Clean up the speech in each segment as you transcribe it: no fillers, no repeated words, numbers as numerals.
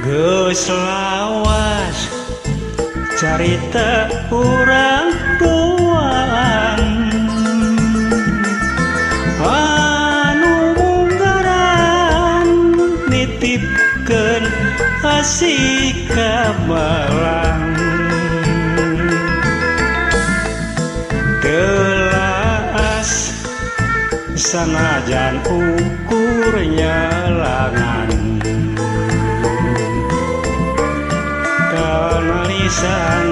Geus lawas carita urang duaan anu munggaran nitipkeun asih ka Malang telas sanajan ukurnya langan kanalisan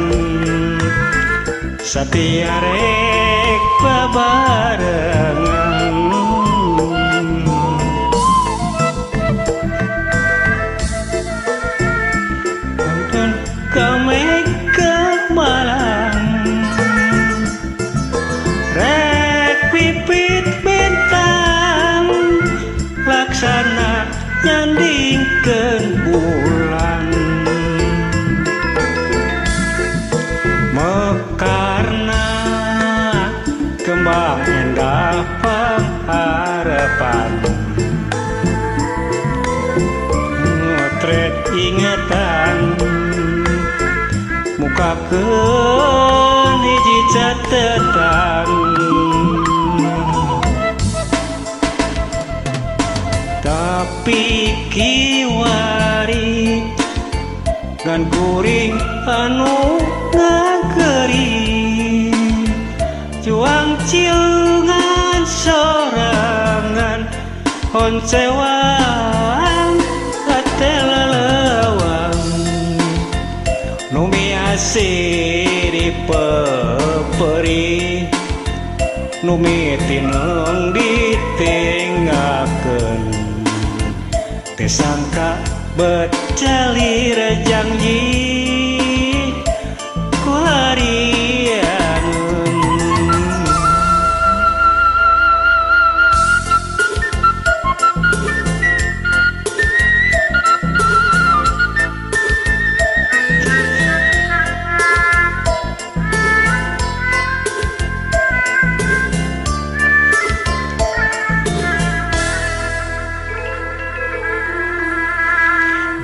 satiarek babarengan nonton kamek ke Malang rek pipit bintang laksana nyandingkeun bulan mekarna kembang endah pengharapan motret ingatan mukakeun hiji catetan tapi kiwari ngan kuring anu ngageri juang ciungan sorangan honcewang atelelewang numi asih dipeperi numi tineng ditinggakeun teu sangka becalir janji ku harianun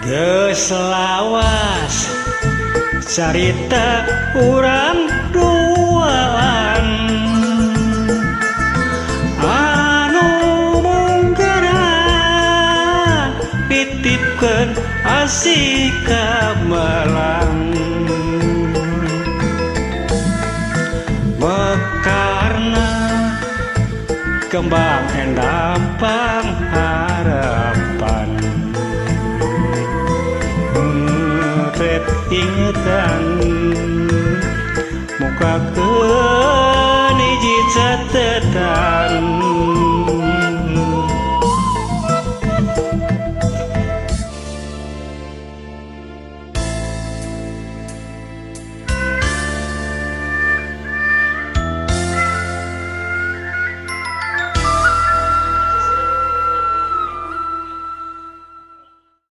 geus lawas carita urang duaan anu munggaran ditipkeun asih ka Malang mekarna kembang endah pengharapan ingatan